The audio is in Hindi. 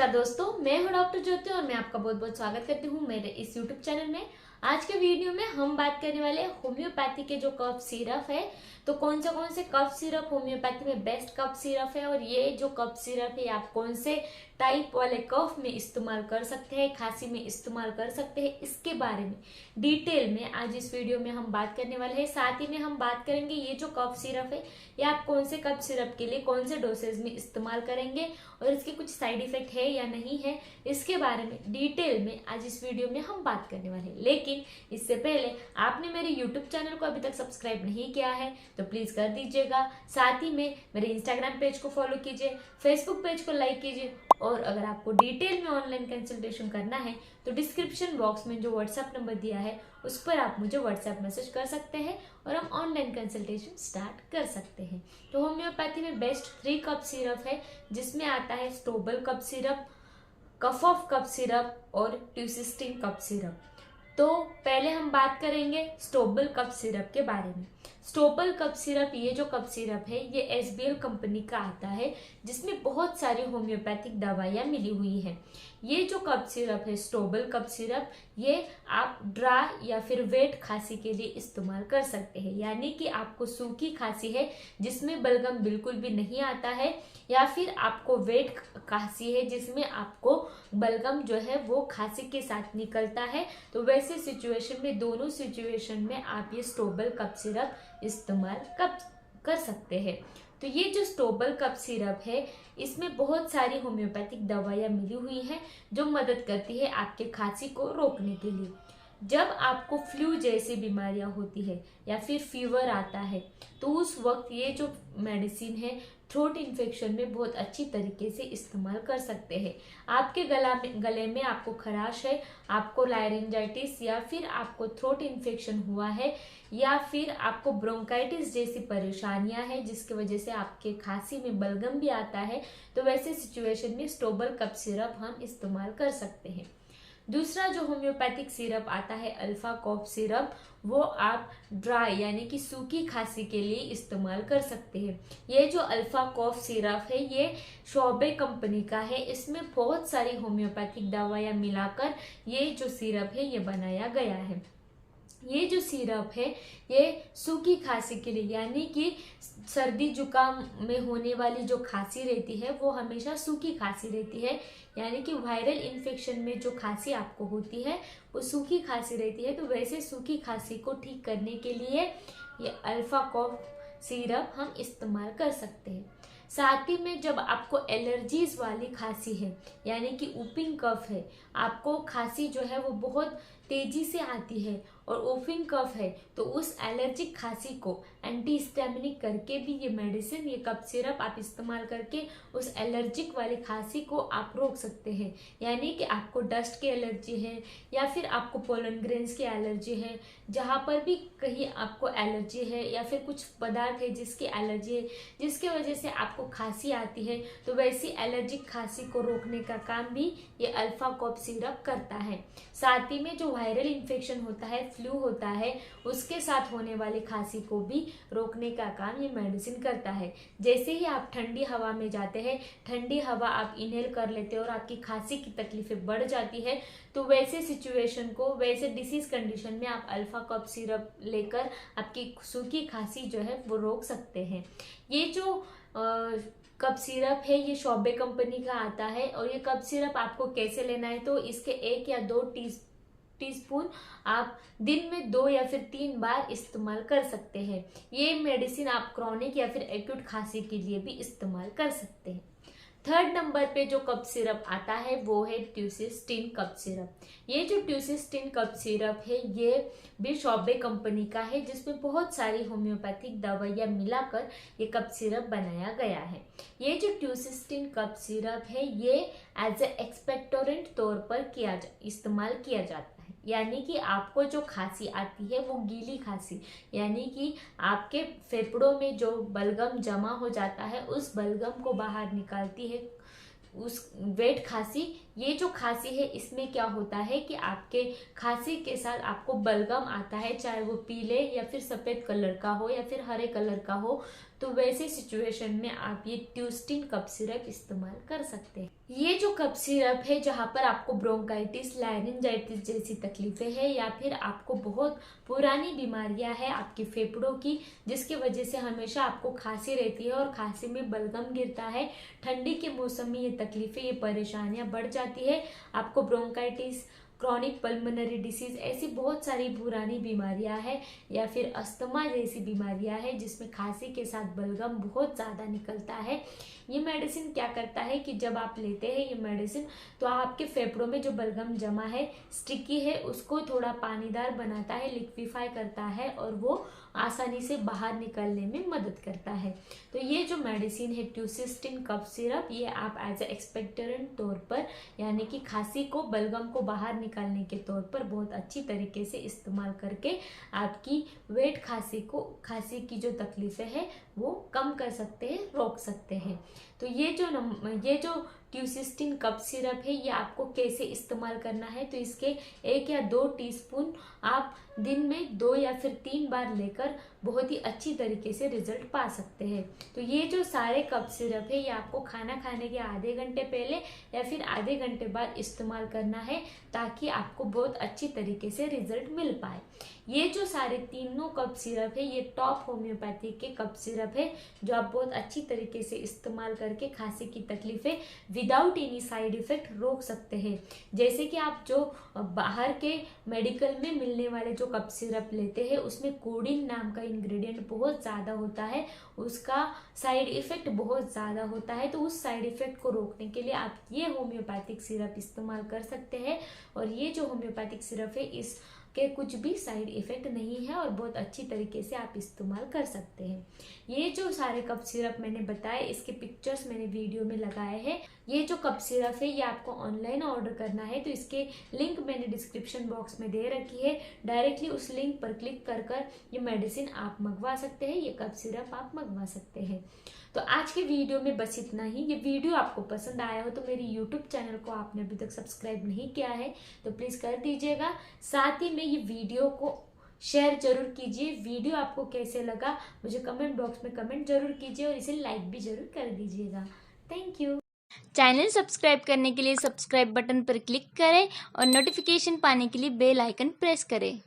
नमस्कार दोस्तों, मैं हूं डॉक्टर ज्योति और मैं आपका बहुत बहुत स्वागत करती हूं मेरे इस यूट्यूब चैनल में। आज के वीडियो में हम बात करने वाले हैं होम्योपैथी के जो कफ सिरप है। तो कौन से कफ सिरप होम्योपैथी में बेस्ट कफ सिरप है और ये जो कफ सिरप है आप कौन से टाइप वाले कफ में इस्तेमाल कर सकते हैं, खांसी में इस्तेमाल कर सकते हैं, इसके बारे में डिटेल में आज इस वीडियो में हम बात करने वाले हैं। साथ ही में हम बात करेंगे ये जो कफ सिरप है ये आप कौन से कफ सिरप के लिए कौन से डोसेज में इस्तेमाल करेंगे और इसके कुछ साइड इफेक्ट है या नहीं है, इसके बारे में डिटेल में आज इस वीडियो में हम बात करने वाले हैं। लेकिन इससे पहले आपने मेरे यूट्यूब चैनल को अभी तक सब्सक्राइब नहीं किया है तो प्लीज कर दीजिएगा। साथ ही में मेरे इंस्टाग्राम पेज को फॉलो कीजिए, फेसबुक पेज को लाइक कीजिए और अगर आपको डिटेल में ऑनलाइन कंसल्टेशन करना है तो डिस्क्रिप्शन बॉक्स में जो व्हाट्सएप नंबर दिया है उस पर आप मुझे व्हाट्सएप मैसेज कर सकते हैं और हम ऑनलाइन कंसल्टेशन स्टार्ट कर सकते हैं। तो होम्योपैथी में बेस्ट 3 कप सिरप है जिसमें आता है स्टोबल cough syrup, cough of cough syrup और ट्यूसिस्टिन कप सिरप। तो पहले हम बात करेंगे स्टोबल कप सिरप के बारे में। स्टोबल कप सिरप, ये जो कप सिरप है ये एसबीएल कंपनी का आता है जिसमें बहुत सारी होम्योपैथिक दवाइयाँ मिली हुई है। ये जो कप सिरप है स्टोबल कप सिरप, ये आप ड्राई या फिर वेट खांसी के लिए इस्तेमाल कर सकते हैं। यानी कि आपको सूखी खांसी है जिसमें बलगम बिल्कुल भी नहीं आता है, या फिर आपको वेट खांसी है जिसमें आपको बलगम जो है वो खांसी के साथ निकलता है, तो वैसे सिचुएशन में, दोनों सिचुएशन में आप ये स्टोबल कप सिरप इस्तेमाल कर सकते हैं। तो ये जो स्टोबल कप सिरप है इसमें बहुत सारी होम्योपैथिक दवाइयाँ मिली हुई हैं जो मदद करती है आपके खांसी को रोकने के लिए। जब आपको फ्लू जैसी बीमारियां होती है या फिर फीवर आता है तो उस वक्त ये जो मेडिसिन है थ्रोट इन्फेक्शन में बहुत अच्छी तरीके से इस्तेमाल कर सकते हैं। आपके गले में आपको खराश है, आपको लायरेंजाइटिस या फिर आपको थ्रोट इन्फेक्शन हुआ है या फिर आपको ब्रोंकाइटिस जैसी परेशानियां हैं जिसकी वजह से आपके खांसी में बलगम भी आता है, तो वैसे सिचुएशन में स्टोबल कप सिरप हम इस्तेमाल कर सकते हैं। दूसरा जो होम्योपैथिक सिरप आता है अल्फा कॉफ सिरप, वो आप ड्राई यानी कि सूखी खांसी के लिए इस्तेमाल कर सकते हैं। ये जो अल्फा कॉफ सिरप है ये शोबे कंपनी का है। इसमें बहुत सारी होम्योपैथिक दवाइयाँ मिलाकर ये जो सिरप है ये बनाया गया है। ये जो सिरप है ये सूखी खांसी के लिए, यानी कि सर्दी जुकाम में होने वाली जो खांसी रहती है वो हमेशा सूखी खांसी रहती है, यानी कि वायरल इन्फेक्शन में जो खांसी आपको होती है वो सूखी खांसी रहती है। तो वैसे सूखी खांसी को ठीक करने के लिए ये अल्फा कॉफ सिरप हम इस्तेमाल कर सकते हैं। साथ ही में जब आपको एलर्जीज वाली खांसी है यानी कि वूपिंग कफ है, आपको खांसी जो है वो बहुत तेजी से आती है और वूपिंग कफ है, तो उस एलर्जिक खांसी को एंटी हिस्टामिनिक करके भी ये मेडिसिन, ये कफ सिरप आप इस्तेमाल करके उस एलर्जिक वाली खांसी को आप रोक सकते हैं। यानी कि आपको डस्ट की एलर्जी है या फिर आपको पोलन ग्रेन्स की एलर्जी है, जहाँ पर भी कहीं आपको एलर्जी है या फिर कुछ पदार्थ है जिसकी एलर्जी है जिसकी वजह से आपको खांसी आती है, तो वैसी एलर्जिक खांसी को रोकने का काम भी ये अल्फा कॉफ सिरप करता है। साथ ही में जो वायरल इन्फेक्शन होता है, फ्लू होता है, उसके साथ होने वाली खांसी को भी रोकने का काम ये मेडिसिन करता है। जैसे ही आप ठंडी हवा में जाते हैं, ठंडी हवा आप इनहेल कर लेते हैं और आपकी खांसी की तकलीफें बढ़ जाती है, तो वैसे सिचुएशन को, वैसे डिसीज कंडीशन में आप अल्फा कफ सिरप लेकर आपकी सूखी खांसी जो है वो रोक सकते हैं। ये जो कप सिरप है ये शोबे कंपनी का आता है और ये कप सिरप आपको कैसे लेना है, तो इसके 1 या 2 टीस्पून आप दिन में 2 या फिर 3 बार इस्तेमाल कर सकते हैं। ये मेडिसिन आप क्रॉनिक या फिर एक्यूट खांसी के लिए भी इस्तेमाल कर सकते हैं। 3rd नंबर पे जो कप सिरप आता है वो है ट्यूसिस्टिन कप सिरप। ये जो ट्यूसिस्टिन कप सिरप है ये भी शोबे कंपनी का है जिसमें बहुत सारी होम्योपैथिक दवाइयाँ मिलाकर ये कप सिरप बनाया गया है। ये जो ट्यूसिस्टिन कप सिरप है ये एज ए एक्सपेक्टोरेंट तौर पर इस्तेमाल किया जाता है। यानी कि आपको जो खांसी आती है वो गीली खांसी, यानी कि आपके फेफड़ों में जो बलगम जमा हो जाता है उस बलगम को बाहर निकालती है उस वेट खांसी। ये जो खांसी है इसमें क्या होता है कि आपके खांसी के साथ आपको बलगम आता है, चाहे वो पीले या फिर सफ़ेद कलर का हो या फिर हरे कलर का हो, तो वैसे सिचुएशन में आप ये ट्यूस्टिन कफ सिरप इस्तेमाल कर सकते हैं। ये जो कफ सिरप है, जहाँ पर आपको ब्रोंकाइटिस, लारिंजाइटिस जैसी तकलीफें हैं या फिर आपको बहुत पुरानी बीमारियां हैं आपके फेफड़ों की, जिसकी वजह से हमेशा आपको खांसी रहती है और खांसी में बलगम गिरता है, ठंडी के मौसम में ये तकलीफें, ये परेशानियां बढ़ जाती है, आपको ब्रोंकाइटिस, क्रॉनिक पल्मोनरी डिसीज, ऐसी बहुत सारी पुरानी बीमारियां हैं या फिर अस्थमा जैसी बीमारियां हैं जिसमें खांसी के साथ बलगम बहुत ज़्यादा निकलता है। ये मेडिसिन क्या करता है कि जब आप लेते हैं ये मेडिसिन, तो आपके फेफड़ों में जो बलगम जमा है, स्टिकी है, उसको थोड़ा पानीदार बनाता है, लिक्विफाई करता है और वो आसानी से बाहर निकलने में मदद करता है। तो ये जो मेडिसिन है ट्यूसिस्टिन कफ सिरप, ये आप एज ए एक्सपेक्टोरेंट तौर पर, यानी कि खांसी को, बलगम को बाहर निकालने के तौर पर बहुत अच्छी तरीके से इस्तेमाल करके आपकी वेट खांसी की जो तकलीफें हैं वो कम कर सकते हैं, रोक सकते हैं। तो ये जो ट्यूसिस्टिन कफ सिरप है, ये आपको कैसे इस्तेमाल करना है, तो इसके 1 या 2 टीस्पून आप दिन में 2 या फिर 3 बार लेकर बहुत ही अच्छी तरीके से रिजल्ट पा सकते हैं। तो ये जो सारे कफ सिरप है, ये आपको खाना खाने के आधे घंटे पहले या फिर आधे घंटे बाद इस्तेमाल करना है, ताकि आपको बहुत अच्छी तरीके से रिजल्ट मिल पाए। ये जो सारे तीनों कफ सिरप है, ये टॉप होम्योपैथी के कफ सिरप है, जो आप बहुत अच्छी तरीके से इस्तेमाल करके खांसी की तकलीफें विदाउट एनी साइड इफेक्ट रोक सकते हैं। जैसे कि आप जो बाहर के मेडिकल में मिलने वाले जो कफ सिरप लेते हैं, उसमें कोडिन नाम का इंग्रेडिएंट बहुत ज़्यादा होता है, उसका साइड इफेक्ट बहुत ज़्यादा होता है। तो उस साइड इफेक्ट को रोकने के लिए आप ये होम्योपैथिक सिरप इस्तेमाल कर सकते हैं। और ये जो होम्योपैथिक सिरप है, इस के कुछ भी साइड इफेक्ट नहीं है और बहुत अच्छी तरीके से आप इस्तेमाल कर सकते हैं। ये जो सारे कफ सिरप मैंने बताए, इसके पिक्चर्स मैंने वीडियो में लगाए हैं। ये जो कफ सिरप है, ये आपको ऑनलाइन ऑर्डर करना है, तो इसके लिंक मैंने डिस्क्रिप्शन बॉक्स में दे रखी है। डायरेक्टली उस लिंक पर क्लिक कर ये मेडिसिन आप मंगवा सकते हैं, ये कफ सिरप आप मंगवा सकते हैं। तो आज के वीडियो में बस इतना ही। ये वीडियो आपको पसंद आया हो तो मेरी यूट्यूब चैनल को आपने अभी तक सब्सक्राइब नहीं किया है तो प्लीज़ कर दीजिएगा। साथ ही में ये वीडियो को शेयर जरूर कीजिए। वीडियो आपको कैसे लगा मुझे कमेंट बॉक्स में कमेंट जरूर कीजिए और इसे लाइक भी जरूर कर दीजिएगा। Thank you. चैनल सब्सक्राइब करने के लिए सब्सक्राइब बटन पर क्लिक करें और नोटिफिकेशन पाने के लिए बेल आइकन प्रेस करें।